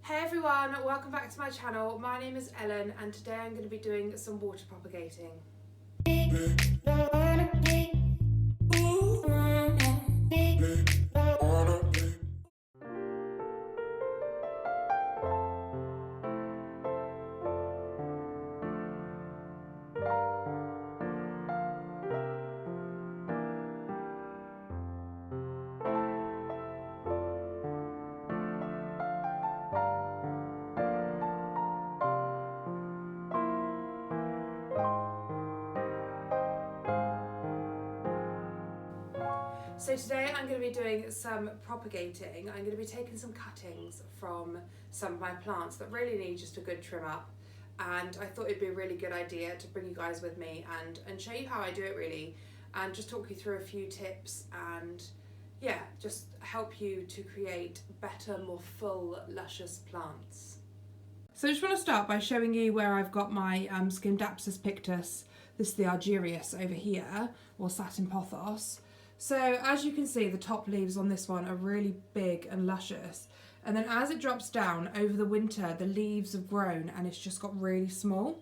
Hey everyone, welcome back to my channel. My name is Ellen and today I'm going to be doing some water propagating. So today I'm going to be doing some propagating. I'm going to be taking some cuttings from some of my plants that really need just a good trim up, and I thought it'd be a really good idea to bring you guys with me and show you how I do it really, and just talk you through a few tips and yeah, just help you to create better, more full, luscious plants. So I just want to start by showing you where I've got my scindapsus pictus. This is the Argyrius over here, or satin pothos. So as you can see, the top leaves on this one are really big and luscious. And then as it drops down over the winter, the leaves have grown and it's just got really small.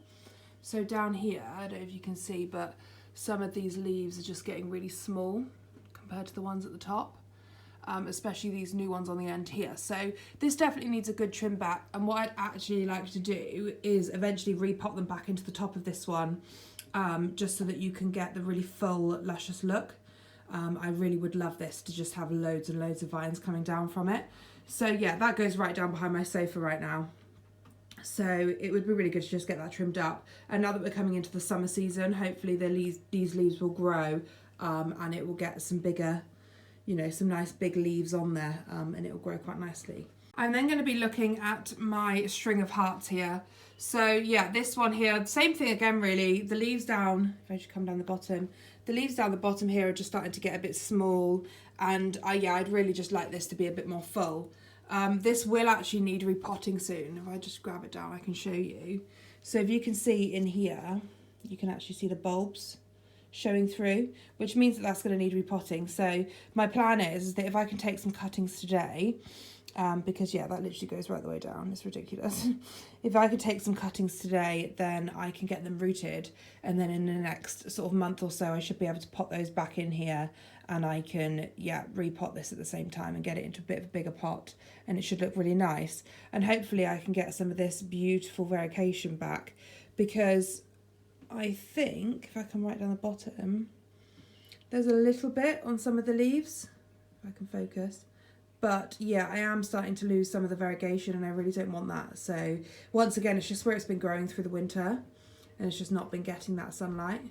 So down here, I don't know if you can see, but some of these leaves are just getting really small compared to the ones at the top. Especially these new ones on the end here. So this definitely needs a good trim back, and what I'd actually like to do is eventually repot them back into the top of this one, just so that you can get the really full luscious look. I really would love this to just have loads and loads of vines coming down from it. So yeah, that goes right down behind my sofa right now. So it would be really good to just get that trimmed up. And now that we're coming into the summer season, hopefully these leaves will grow, and it will get some bigger, you know, some nice big leaves on there, and it will grow quite nicely. I'm then going to be looking at my string of hearts here. So yeah, this one here, same thing again really. The leaves down, if I just come down the bottom, the leaves down the bottom here are just starting to get a bit small, and yeah, I'd really just like this to be a bit more full. This will actually need repotting soon. If I just grab it down, I can show you. So if you can see in here, you can actually see the bulbs showing through, which means that that's going to need repotting. So my plan is that if I can take some cuttings today, because yeah, that literally goes right the way down, it's ridiculous. If I could take some cuttings today, then I can get them rooted, and then in the next sort of month or so I should be able to pot those back in here, and I can repot this at the same time and get it into a bit of a bigger pot, and it should look really nice. And hopefully I can get some of this beautiful variegation back, because I think if I come right down the bottom, there's a little bit on some of the leaves, if I can focus. But yeah, I am starting to lose some of the variegation, and I really don't want that. So once again, it's just where it's been growing through the winter and it's just not been getting that sunlight.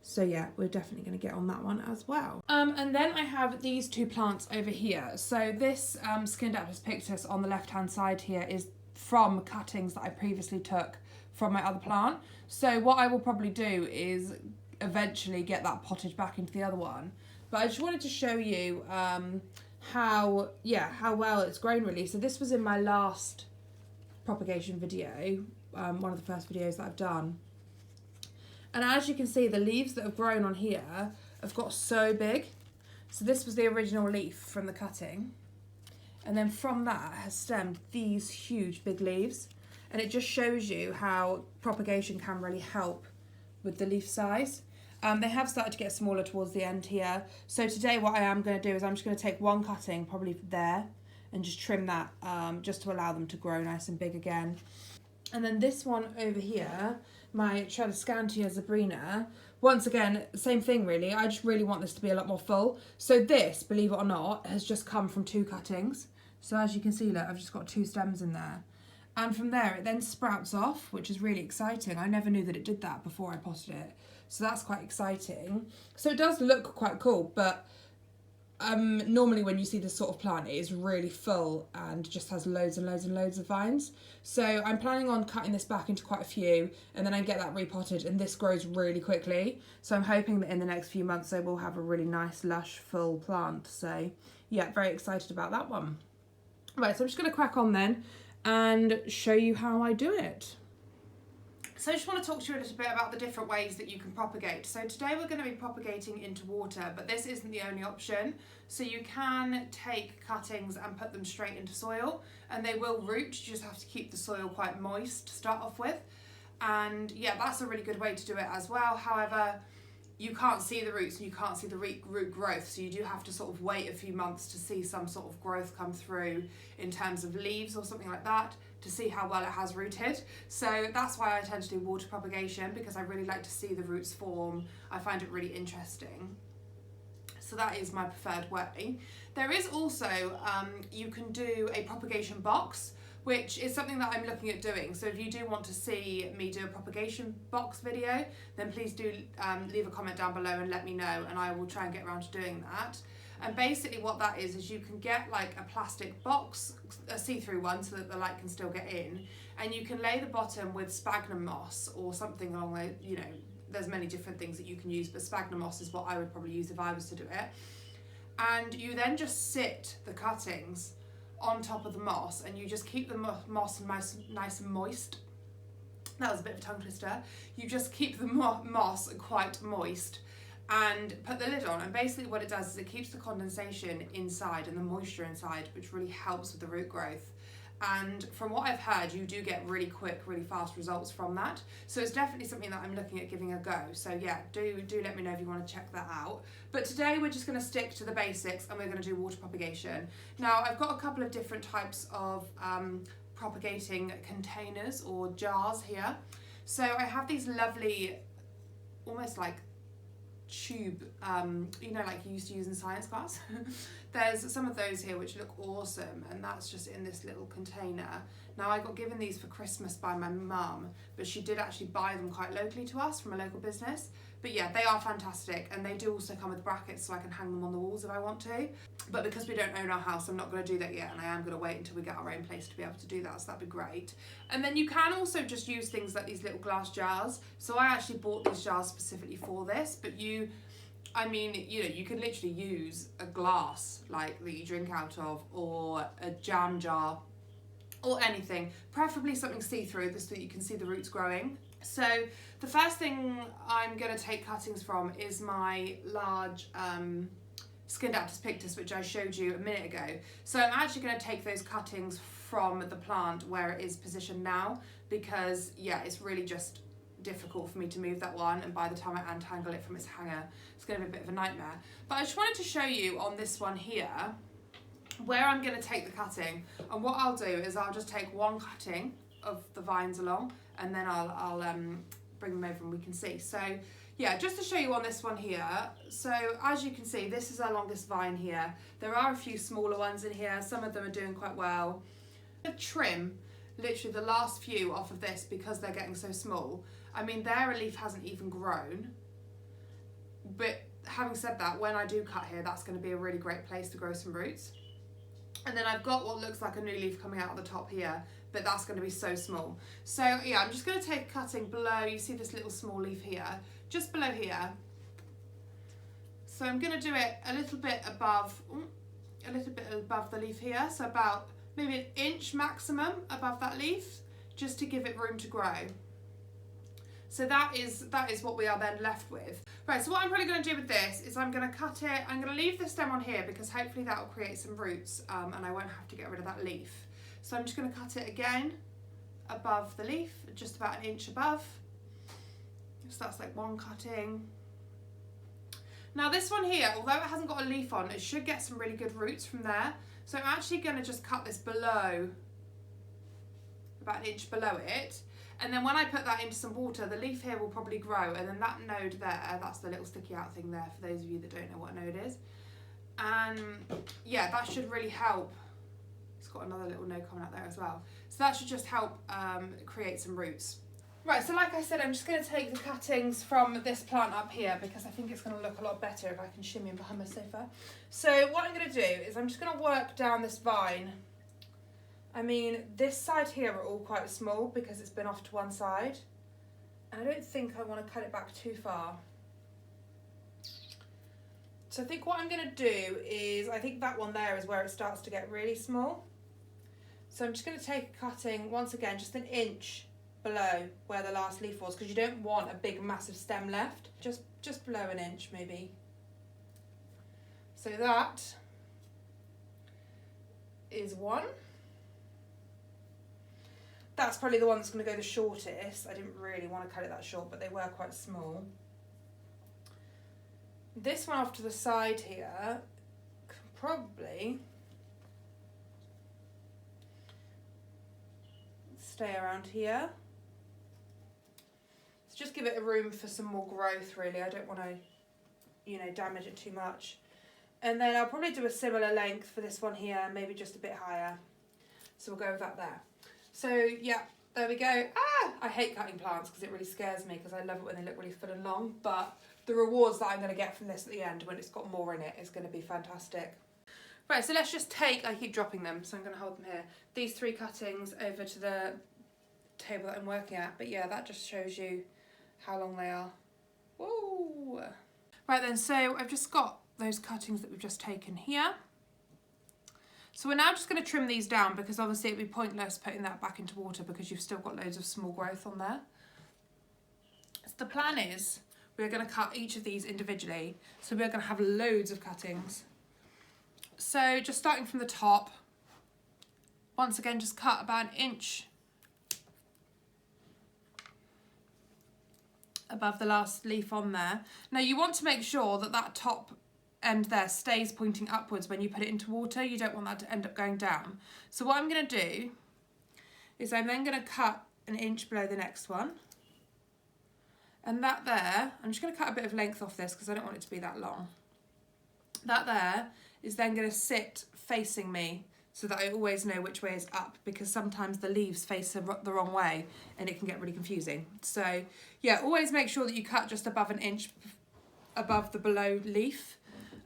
So yeah, we're definitely going to get on that one as well. And then I have these two plants over here. So this scindapsus pictus on the left hand side here is from cuttings that I previously took from my other plant. So what I will probably do is eventually get that potted back into the other one. But I just wanted to show you how well it's grown really. So this was in my last propagation video, one of the first videos that I've done. And as you can see, the leaves that have grown on here have got so big. So this was the original leaf from the cutting. And then from that has stemmed these huge big leaves. And it just shows you how propagation can really help with the leaf size. They have started to get smaller towards the end here. So today what I am going to do is I'm just going to take one cutting, probably there, and just trim that, just to allow them to grow nice and big again. And then this one over here, my Tradescantia zebrina, once again, same thing really. I just really want this to be a lot more full. So this, believe it or not, has just come from two cuttings. So as you can see, look, I've just got two stems in there. And from there, it then sprouts off, which is really exciting. I never knew that it did that before I potted it. So that's quite exciting. So it does look quite cool, but normally when you see this sort of plant, it is really full and just has loads and loads and loads of vines. So I'm planning on cutting this back into quite a few, and then I get that repotted, and this grows really quickly. So I'm hoping that in the next few months I will have a really nice, lush, full plant. So yeah, very excited about that one. Right, so I'm just going to crack on then and show you how I do it. So I just want to talk to you a little bit about the different ways that you can propagate. So today we're going to be propagating into water, but this isn't the only option. So you can take cuttings and put them straight into soil, and they will root. You just have to keep the soil quite moist to start off with. And yeah, that's a really good way to do it as well. However, you can't see the roots and you can't see the root growth, so you do have to sort of wait a few months to see some sort of growth come through in terms of leaves or something like that, to see how well it has rooted. So that's why I tend to do water propagation, because I really like to see the roots form. I find it really interesting. So that is my preferred way. There is also, you can do a propagation box, which is something that I'm looking at doing. So if you do want to see me do a propagation box video, then please do leave a comment down below and let me know, and I will try and get around to doing that. And basically what that is you can get like a plastic box, a see-through one, so that the light can still get in, and you can lay the bottom with sphagnum moss or something along the, you know, there's many different things that you can use, but sphagnum moss is what I would probably use if I was to do it. And you then just sit the cuttings on top of the moss, and you just keep the moss nice and moist. That was a bit of a tongue twister. You just keep the moss quite moist and put the lid on, and basically what it does is it keeps the condensation inside and the moisture inside, which really helps with the root growth. And from what I've heard, you do get really quick, really fast results from that. So it's definitely something that I'm looking at giving a go. So yeah, do let me know if you want to check that out. But today we're just going to stick to the basics, and we're going to do water propagation. Now I've got a couple of different types of propagating containers or jars here. So I have these lovely, almost like tube, you know, like you used to use in science class. There's some of those here which look awesome, and that's just in this little container. Now I got given these for Christmas by my mum, but she did actually buy them quite locally to us from a local business. But yeah, they are fantastic, and they do also come with brackets so I can hang them on the walls if I want to. But because we don't own our house, I'm not going to do that yet, and I am going to wait until we get our own place to be able to do that, so that'd be great. And then you can also just use things like these little glass jars. So I actually bought these jars specifically for this, but I mean, you know, you can literally use a glass like that you drink out of, or a jam jar, or anything, preferably something see-through so that you can see the roots growing. So the first thing I'm going to take cuttings from is my large scindapsus pictus, which I showed you a minute ago. So I'm actually going to take those cuttings from the plant where it is positioned now, because yeah, it's really just difficult for me to move that one, and by the time I untangle it from its hanger, it's going to be a bit of a nightmare. But I just wanted to show you on this one here where I'm going to take the cutting, and what I'll do is I'll just take one cutting of the vines along, and then I'll bring them over and we can see. So yeah, just to show you on this one here, so as you can see, this is our longest vine here. There are a few smaller ones in here, some of them are doing quite well. I'm going to trim literally the last few off of this because they're getting so small. I mean, there a leaf hasn't even grown, but having said that, when I do cut here, that's going to be a really great place to grow some roots. And then I've got what looks like a new leaf coming out of the top here, but that's going to be so small. So yeah, I'm just going to take a cutting below. You see this little small leaf here, just below here. So I'm going to do it a little bit above the leaf here. So about maybe an inch maximum above that leaf, just to give it room to grow. So that is what we are then left with. Right, so what I'm probably going to do with this is I'm going to cut it. I'm going to leave the stem on here because hopefully that will create some roots, and I won't have to get rid of that leaf. So I'm just going to cut it again above the leaf, just about an inch above. So that's like one cutting. Now this one here, although it hasn't got a leaf on, it should get some really good roots from there. So I'm actually going to just cut this below, about an inch below it. And then when I put that into some water, the leaf here will probably grow, and then that node there, that's the little sticky out thing there for those of you that don't know what a node is. And yeah, that should really help. It's got another little node coming out there as well. So that should just help create some roots. Right, so like I said, I'm just going to take the cuttings from this plant up here because I think it's going to look a lot better if I can shimmy in behind my sofa. So what I'm going to do is I'm just going to work down this vine. I mean, this side here are all quite small because it's been off to one side. And I don't think I want to cut it back too far. So I think what I'm going to do is, I think that one there is where it starts to get really small. So I'm just going to take a cutting, once again, just an inch below where the last leaf was, because you don't want a big massive stem left. Just below an inch maybe. So that is one. That's probably the one that's going to go the shortest. I didn't really want to cut it that short, but they were quite small. This one off to the side here can probably stay around here. So just give it a room for some more growth really. I don't want to, you know, damage it too much. And then I'll probably do a similar length for this one here, maybe just a bit higher. So we'll go with that there. So yeah, there we go. I hate cutting plants because it really scares me, because I love it when they look really full and long, but the rewards that I'm going to get from this at the end when it's got more in it is going to be fantastic. Right, so let's just take, I keep dropping them, so I'm going to hold them here, these 3 cuttings over to the table that I'm working at. But yeah, that just shows you how long they are. Whoa! Right then, so I've just got those cuttings that we've just taken here. So we're now just going to trim these down, because obviously it'd be pointless putting that back into water because you've still got loads of small growth on there. So the plan is we're going to cut each of these individually. So we're going to have loads of cuttings. So just starting from the top, once again, just cut about 1 inch above the last leaf on there. Now you want to make sure that that top end there stays pointing upwards when you put it into water. You don't want that to end up going down. So what I'm going to do is I'm then going to cut 1 inch below the next one. And that there, I'm just going to cut a bit of length off this because I don't want it to be that long. That there is then going to sit facing me so that I always know which way is up, because sometimes the leaves face the wrong way and it can get really confusing. So yeah, always make sure that you cut just above 1 inch above the below leaf.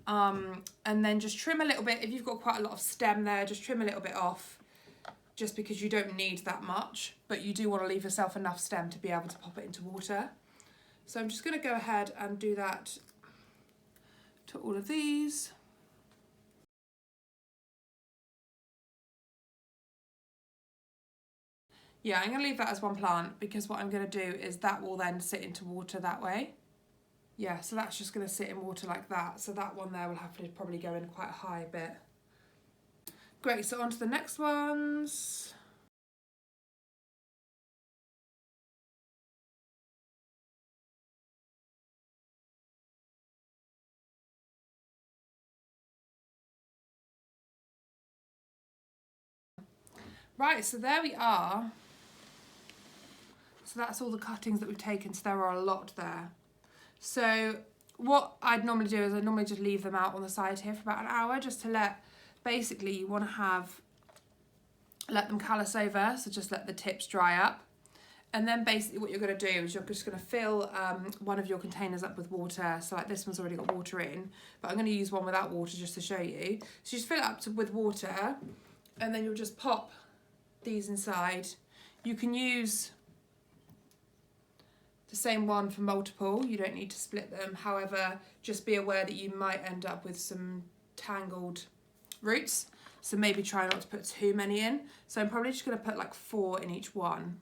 And then just trim a little bit. If you've got quite a lot of stem there, just trim a little bit off, just because you don't need that much, but you do want to leave yourself enough stem to be able to pop it into water. So I'm just going to go ahead and do that to all of these. Yeah, I'm going to leave that as one plant, because what I'm going to do is that will then sit into water that way. Yeah, so that's just going to sit in water like that. So that one there will have to probably go in quite a high bit. Great, so on to the next ones. Right, so there we are. So that's all the cuttings that we've taken, so there are a lot there. So what I'd normally do is I'd normally just leave them out on the side here for about 1 hour, just to let, basically you want to let them callus over, so just let the tips dry up. And then basically what you're going to do is you're just going to fill one of your containers up with water. So like this one's already got water in, but I'm going to use one without water just to show you. So you just fill it up with water, and then you'll just pop these inside. You can use the same one for multiple, you don't need to split them. However, just be aware that you might end up with some tangled roots, so maybe try not to put too many in. So I'm probably just going to put like 4 in each one.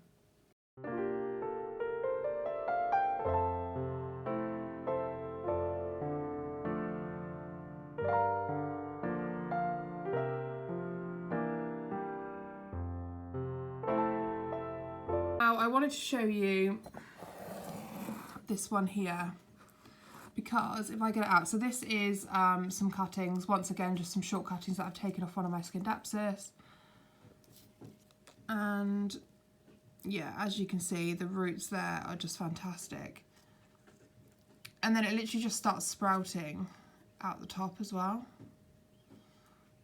Now I wanted to show you this one here, because if I get it out, so this is some cuttings, once again just some short cuttings that I've taken off one of my scindapsus, and yeah, as you can see the roots there are just fantastic, and then it literally just starts sprouting out the top as well.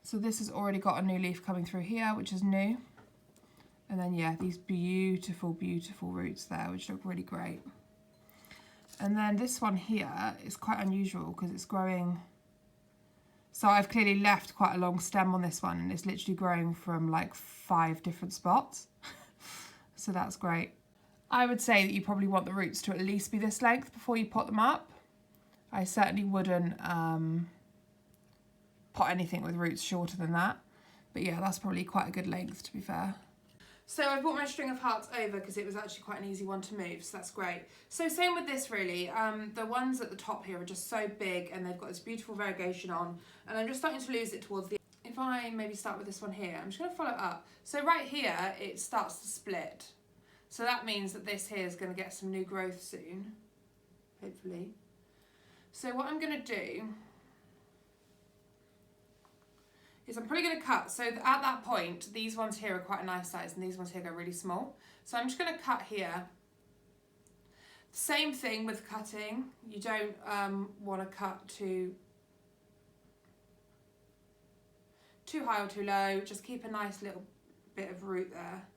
So this has already got a new leaf coming through here, which is new, and then yeah, these beautiful roots there which look really great. And then this one here is quite unusual because it's growing, so I've clearly left quite a long stem on this one, and it's literally growing from like 5 different spots. So that's great. I would say that you probably want the roots to at least be this length before you pot them up. I certainly wouldn't pot anything with roots shorter than that, but yeah, that's probably quite a good length to be fair. So I brought my string of hearts over because it was actually quite an easy one to move, so that's great. So same with this really, the ones at the top here are just so big and they've got this beautiful variegation on, and I'm just starting to lose it towards the end. If I maybe start with this one here, I'm just going to follow it up. So right here, it starts to split. So that means that this here is going to get some new growth soon, hopefully. So what I'm going to do is I'm probably going to cut. So at that point, these ones here are quite a nice size and these ones here go really small. So I'm just going to cut here. Same thing with cutting. You don't want to cut too high or too low. Just keep a nice little bit of root there.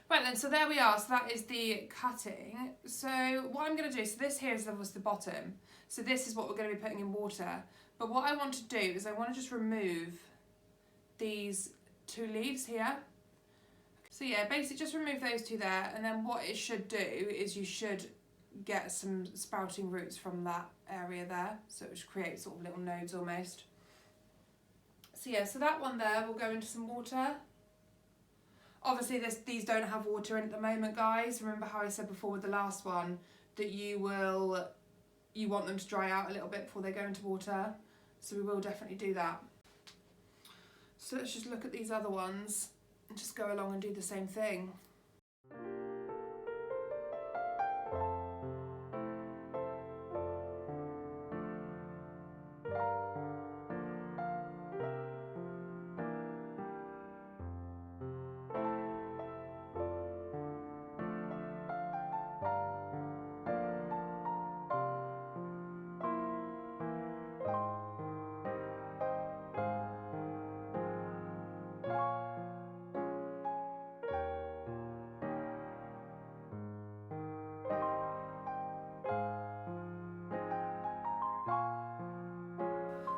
Right then, so there we are. So that is the cutting. So what I'm going to do, so this here was the bottom. So this is what we're going to be putting in water. But what I want to do is I want to just remove these 2 leaves here. So yeah, basically just remove those 2 there, and then what it should do is you should get some sprouting roots from that area there. So it should create sort of little nodes almost. So yeah, so that one there will go into some water. Obviously these don't have water in at the moment, guys. Remember how I said before with the last one that you want them to dry out a little bit before they go into water. So we will definitely do that. So let's just look at these other ones and just go along and do the same thing.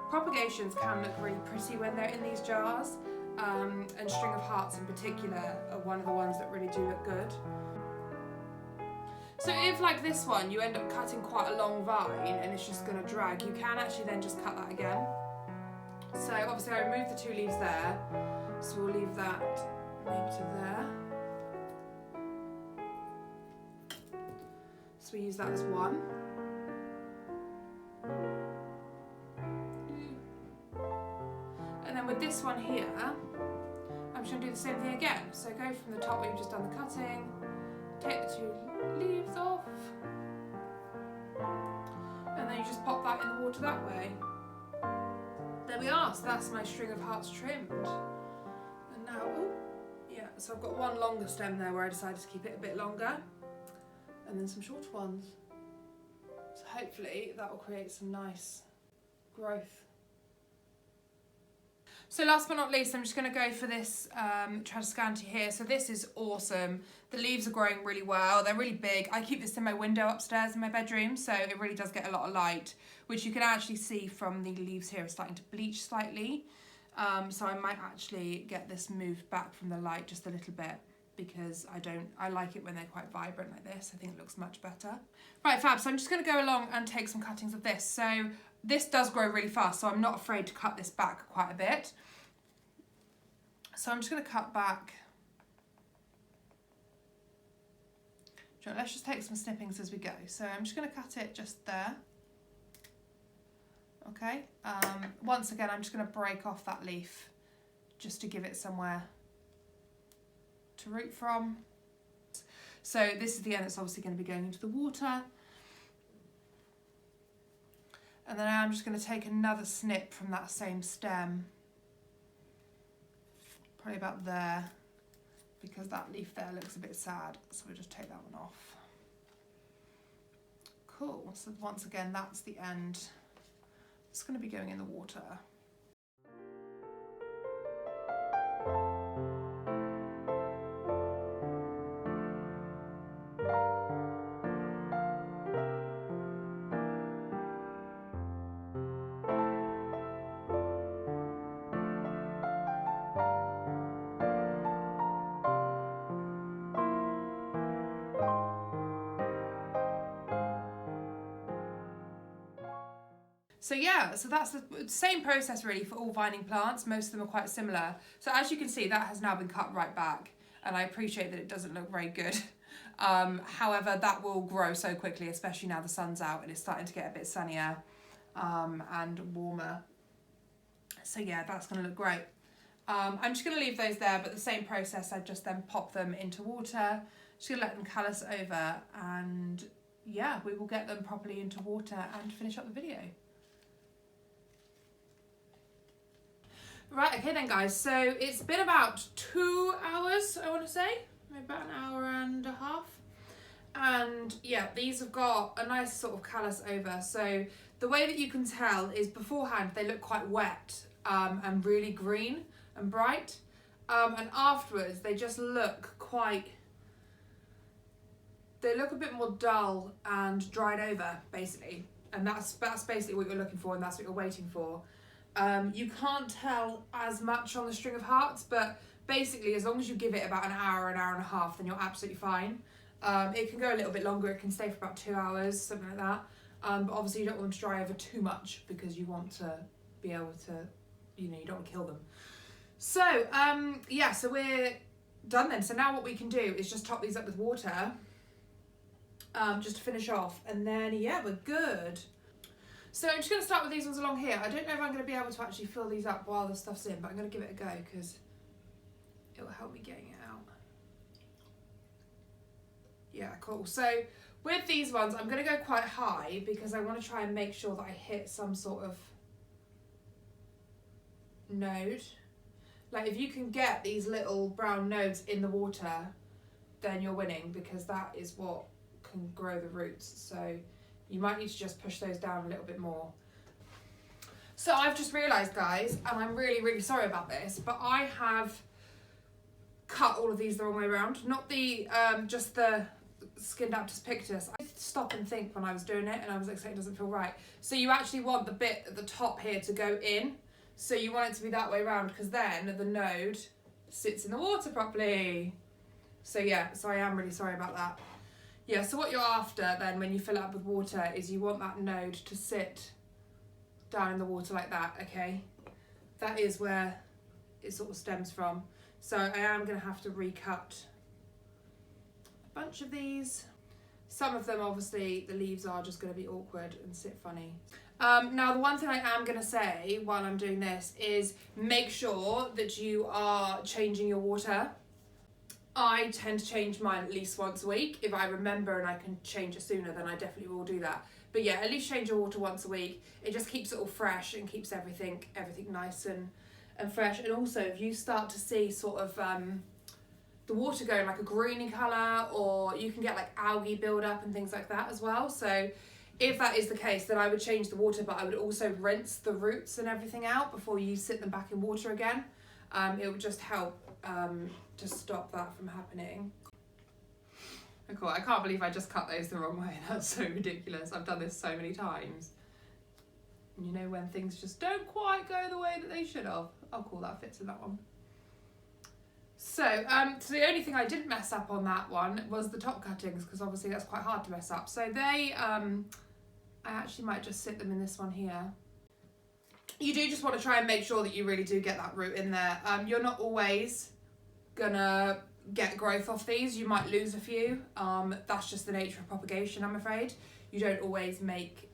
Propagations can look really pretty when they're in these jars, and string of hearts in particular are one of the ones that really do look good. So if, like this one, you end up cutting quite a long vine and it's just going to drag, you can actually then just cut that again. So obviously I removed the 2 leaves there, so we'll leave that maybe to there. So we use that as one. And then with this one here, I'm just going to do the same thing again. So go from the top where you've just done the cutting, take the 2 leaves off, and then you just pop that in the water that way. There we are, so that's my string of hearts trimmed. And now, yeah, so I've got one longer stem there where I decided to keep it a bit longer, and then some shorter ones. So hopefully that will create some nice growth. So last but not least, I'm just going to go for this Tradescantia here. So this is awesome. The leaves are growing really well. They're really big. I keep this in my window upstairs in my bedroom, so it really does get a lot of light, which you can actually see from the leaves here are starting to bleach slightly. So I might actually get this moved back from the light just a little bit, because I like it when they're quite vibrant like this. I think it looks much better. Right, fab. So I'm just going to go along and take some cuttings of this. So this does grow really fast, so I'm not afraid to cut this back quite a bit. So I'm just going to cut back. Let's just take some snippings as we go. So I'm just going to cut it just there. Okay. Once again, I'm just going to break off that leaf just to give it somewhere to root from. So this is the end that's obviously going to be going into the water. And then I'm just going to take another snip from that same stem. Probably about there, because that leaf there looks a bit sad, so we'll just take that one off. Cool, so once again, that's the end. It's going to be going in the water. So yeah, so that's the same process really for all vining plants. Most of them are quite similar. So as you can see, that has now been cut right back. and I appreciate that it doesn't look very good. However, that will grow so quickly, especially now the sun's out and it's starting to get a bit sunnier and warmer. So yeah, that's going to look great. I'm just going to leave those there, but the same process, I just then pop them into water. Just going to let them callus over, and yeah, we will get them properly into water and finish up the video. Right, okay then guys, so it's been about 2 hours, I want to say, maybe about an hour and a half. And yeah, these have got a nice sort of callus over. So the way that you can tell is beforehand they look quite wet and really green and bright. And afterwards they just look they look a bit more dull and dried over, basically. And that's basically what you're looking for, and that's what you're waiting for. You can't tell as much on the string of hearts, but basically as long as you give it about an hour and a half, then you're absolutely fine. It can go a little bit longer, it can stay for about 2 hours, something like that. But obviously you don't want them to dry over too much because you want to be able to, you don't want to kill them. So, yeah, so we're done then. So now what we can do is just top these up with water, just to finish off, and then, yeah, we're good. So I'm just going to start with these ones along here. I don't know if I'm going to be able to actually fill these up while the stuff's in, but I'm going to give it a go because it will help me getting it out. Yeah, cool. So with these ones, I'm going to go quite high because I want to try and make sure that I hit some sort of node. Like if you can get these little brown nodes in the water, then you're winning, because that is what can grow the roots. So you might need to just push those down a little bit more. So I've just realised, guys, and I'm really, really sorry about this, but I have cut all of these the wrong way around. Not the, just the scindapsus pictus. I stop and think when I was doing it, and I was like, it doesn't feel right. So you actually want the bit at the top here to go in. So you want it to be that way around, because then the node sits in the water properly. So yeah, so I am really sorry about that. Yeah, so what you're after then when you fill it up with water is you want that node to sit down in the water like that, okay? That is where it sort of stems from. So I am going to have to recut a bunch of these. Some of them, obviously, the leaves are just going to be awkward and sit funny. Now, the one thing I am going to say while I'm doing this is make sure that you are changing your water. I tend to change mine at least once a week. If I remember and I can change it sooner, then I definitely will do that. But yeah, at least change your water once a week. It just keeps it all fresh and keeps everything nice and fresh. And also, if you start to see sort of the water going like a greeny colour, or you can get like algae build-up and things like that as well. So if that is the case, then I would change the water, but I would also rinse the roots and everything out before you sit them back in water again. It would just help to stop that from happening. Oh, cool. I can't believe I just cut those the wrong way. That's so ridiculous. I've done this so many times. You know, when things just don't quite go the way that they should have. Oh, cool, that fits in that one. So, so the only thing I didn't mess up on that one was the top cuttings, because obviously that's quite hard to mess up. So they, I actually might just sit them in this one here. You do just want to try and make sure that you really do get that root in there. You're not always gonna get growth off these. You might lose a few. That's just the nature of propagation, I'm afraid. You don't always make,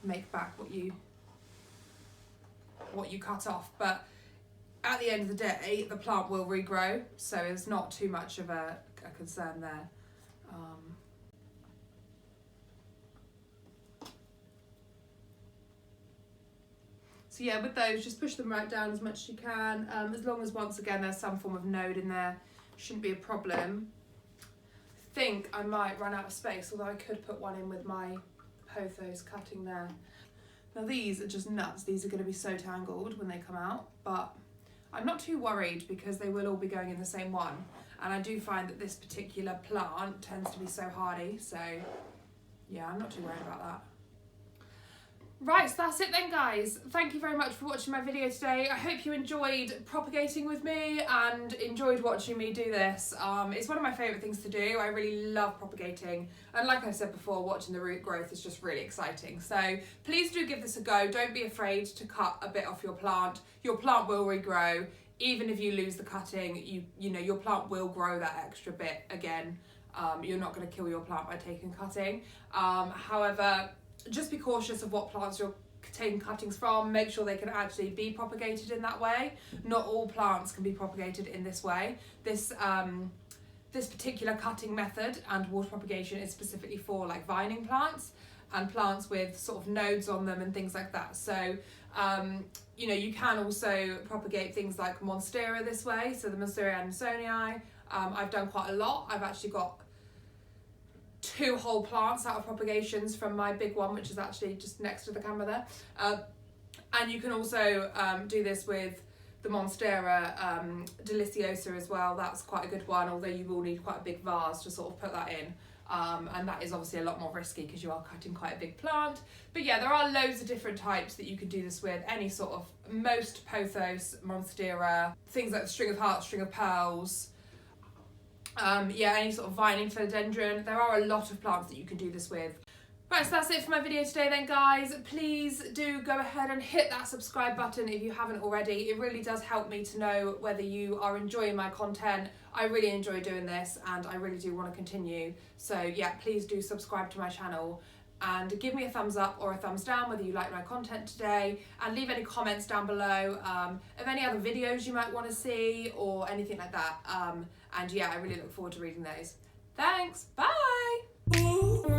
make back what you cut off. But at the end of the day, the plant will regrow, so it's not too much of a concern there. So yeah, with those, just push them right down as much as you can. As long as, once again, there's some form of node in there, shouldn't be a problem. I think I might run out of space, although I could put one in with my pothos cutting there. Now these are just nuts. These are going to be so tangled when they come out, but I'm not too worried because they will all be going in the same one. And I do find that this particular plant tends to be so hardy, so yeah, I'm not too worried about that. Right, so that's it then, guys. Thank you very much for watching my video today. I hope you enjoyed propagating with me and enjoyed watching me do this. It's one of my favourite things to do. I really love propagating. And like I said before, watching the root growth is just really exciting. So please do give this a go. Don't be afraid to cut a bit off your plant. Your plant will regrow. even if you lose the cutting, you know your plant will grow that extra bit again. You're not going to kill your plant by taking cutting. However, just be cautious of what plants you're taking cuttings from. Make sure they can actually be propagated in that way. Not all plants can be propagated in this way. This particular cutting method and water propagation is specifically for like vining plants and plants with sort of nodes on them and things like that. So you know, you can also propagate things like Monstera this way. So the Monstera Andersonii, I've done quite a lot. I've actually got 2 whole plants out of propagations from my big one, which is actually just next to the camera there. And you can also do this with the Monstera deliciosa as well. That's quite a good one, although you will need quite a big vase to sort of put that in. And that is obviously a lot more risky because you are cutting quite a big plant. But yeah, there are loads of different types that you could do this with. Any sort of, most pothos, Monstera, things like the string of hearts, string of pearls. Yeah, any sort of vining philodendron. There are a lot of plants that you can do this with. Right, so that's it for my video today then, guys. Please do go ahead and hit that subscribe button if you haven't already. It really does help me to know whether you are enjoying my content. I really enjoy doing this and I really do want to continue. So yeah, please do subscribe to my channel and give me a thumbs up or a thumbs down whether you like my content today, and leave any comments down below of any other videos you might want to see or anything like that. And yeah, I really look forward to reading those. Thanks, bye!